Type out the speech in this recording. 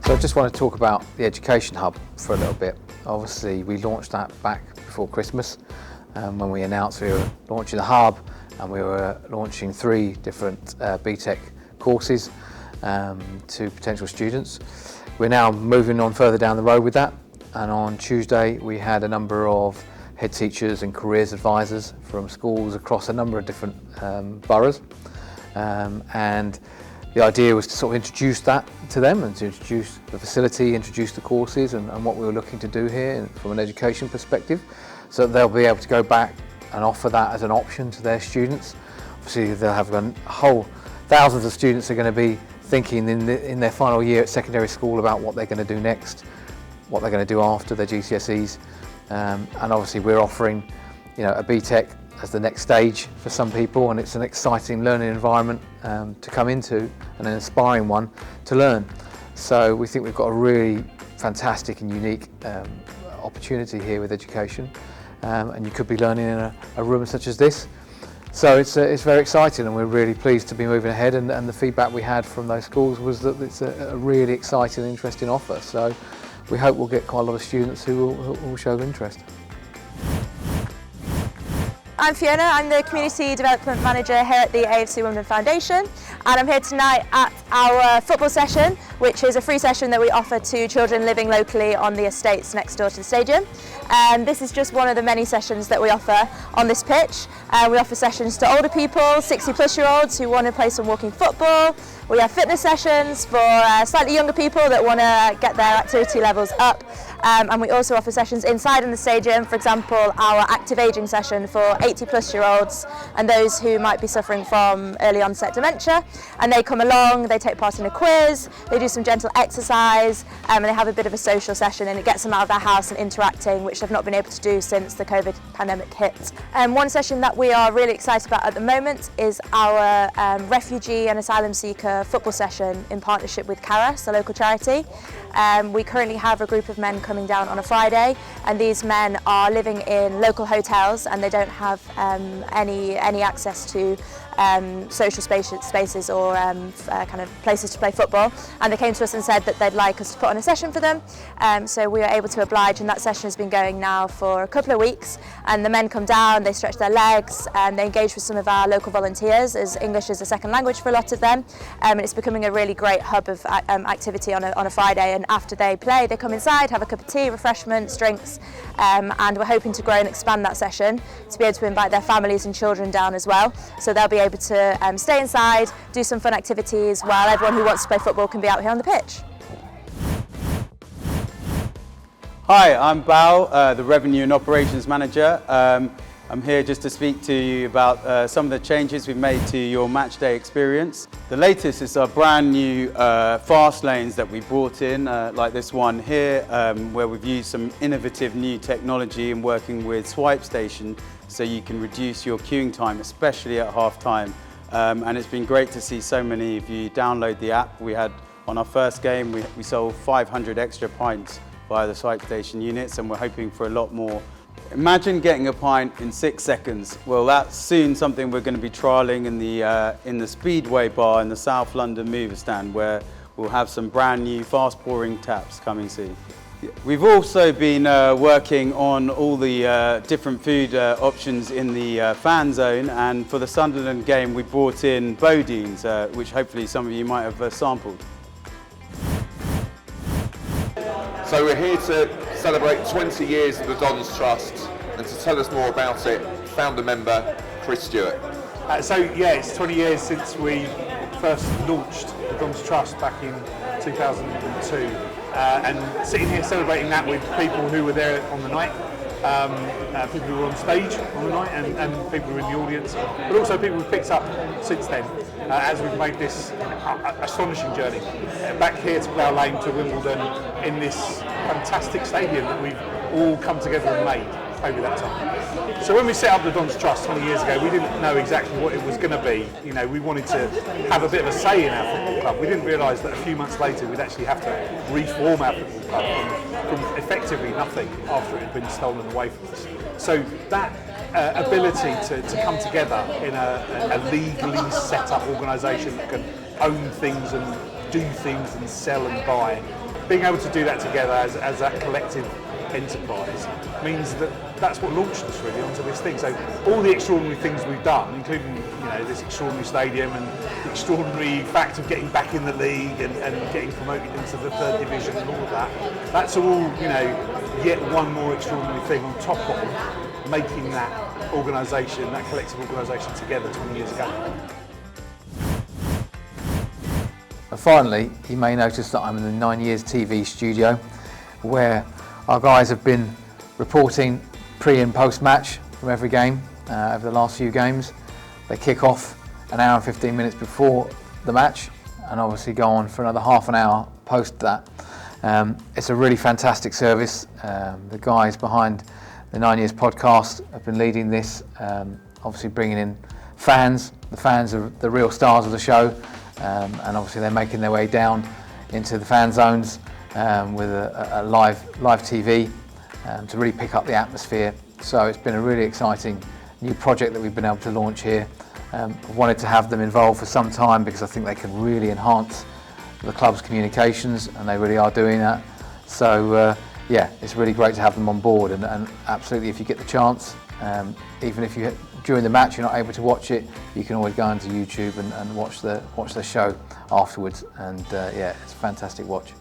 So I just want to talk about the Education Hub for a little bit. Obviously we launched that back before Christmas when we announced we were launching the Hub, and we were launching 3 different BTEC courses to potential students. We're now moving on further down the road with that, and on Tuesday we had a number of head teachers and careers advisors from schools across a number of different boroughs, and the idea was to sort of introduce that to them and to introduce the facility, introduce the courses and what we were looking to do here from an education perspective, so that they'll be able to go back and offer that as an option to their students. Obviously they'll have a whole thousands of students are going to be thinking in their final year at secondary school about what they're going to do next, what they're going to do after their GCSEs, and obviously we're offering, a BTEC as the next stage for some people, and it's an exciting learning environment to come into and an inspiring one to learn. So we think we've got a really fantastic and unique opportunity here with education, and you could be learning in a room such as this. So it's very exciting, and we're really pleased to be moving ahead, and the feedback we had from those schools was that it's a really exciting and interesting offer. So we hope we'll get quite a lot of students who will show interest. I'm Fiona, I'm the Community Development Manager here at the AFC Wimbledon Foundation, and I'm here tonight at our football session, which is a free session that we offer to children living locally on the estates next door to the stadium. This is just one of the many sessions that we offer on this pitch. We offer sessions to older people, 60-plus-year-olds who want to play some walking football. We have fitness sessions for slightly younger people that want to get their activity levels up. And we also offer sessions inside in the stadium, for example, our active ageing session for 80-plus-year-olds and those who might be suffering from early onset dementia. And they come along, they take part in a quiz, they do some gentle exercise, and they have a bit of a social session, and it gets them out of their house and interacting, which they've not been able to do since the COVID pandemic hit. One session that we are really excited about at the moment is our refugee and asylum seeker football session in partnership with Caras, a local charity. We currently have a group of men coming down on a Friday, and these men are living in local hotels and they don't have any access to social spaces or kind of places to play football, and they came to us and said that they'd like us to put on a session for them, so we were able to oblige, and that session has been going now for a couple of weeks, and the men come down, they stretch their legs, and they engage with some of our local volunteers, as English is a second language for a lot of them, and it's becoming a really great hub of activity on a Friday. And after they play, they come inside, have a cup of tea, refreshments, drinks, and we're hoping to grow and expand that session to be able to invite their families and children down as well, so they'll be able to stay inside, do some fun activities, while everyone who wants to play football can be out here on the pitch. Hi, I'm Bao, the Revenue and Operations Manager. I'm here just to speak to you about some of the changes we've made to your match day experience. The latest is our brand new fast lanes that we brought in, like this one here, where we've used some innovative new technology in working with Swipe Station, so you can reduce your queuing time, especially at half time. And it's been great to see so many of you download the app. We had, on our first game, we sold 500 extra pints via the Swipe Station units, and we're hoping for a lot more. Imagine getting a pint in 6 seconds. Well, that's soon something we're going to be trialling in the Speedway bar in the South London Mover Stand, where we'll have some brand new fast pouring taps coming soon. We've also been working on all the different food options in the fan zone, and for the Sunderland game we brought in Bodines, which hopefully some of you might have sampled. So we're here to celebrate 20 years of the Dons Trust, and to tell us more about it, founder member Chris Stewart. It's 20 years since we first launched the Dons Trust back in 2002, and sitting here celebrating that with people who were there on the night, people who were on stage on the night, and people who were in the audience, but also people who've picked up since then, as we've made this astonishing journey back here to Plough Lane to Wimbledon in this fantastic stadium that we've all come together and made over that time. So when we set up the Dons Trust 20 years ago, we didn't know exactly what it was going to be. We wanted to have a bit of a say in our football club. We didn't realise that a few months later we'd actually have to reform our football club from effectively nothing after it had been stolen away from us. So that ability to come together in a legally set up organisation that can own things and do things and sell and buy being able to do that together as that collective enterprise means that that's what launched us really onto this thing. So all the extraordinary things we've done, including this extraordinary stadium and the extraordinary fact of getting back in the league and getting promoted into the 3rd division and all of that, that's all yet one more extraordinary thing on top of making that organisation, that collective organisation together 20 years ago. And finally, you may notice that I'm in the 9 Years TV studio, where our guys have been reporting pre and post match from every game over the last few games. They kick off an hour and 15 minutes before the match and obviously go on for another half an hour post that. It's a really fantastic service. The guys behind the 9 Years podcast have been leading this, obviously bringing in fans. The fans are the real stars of the show, and obviously they're making their way down into the fan zones with a live TV to really pick up the atmosphere. So it's been a really exciting new project that we've been able to launch here. I've wanted to have them involved for some time because I think they can really enhance the club's communications, and they really are doing that. So yeah, it's really great to have them on board, and absolutely, if you get the chance, even if during the match you're not able to watch it, you can always go onto YouTube and watch the show afterwards, and yeah, it's a fantastic watch.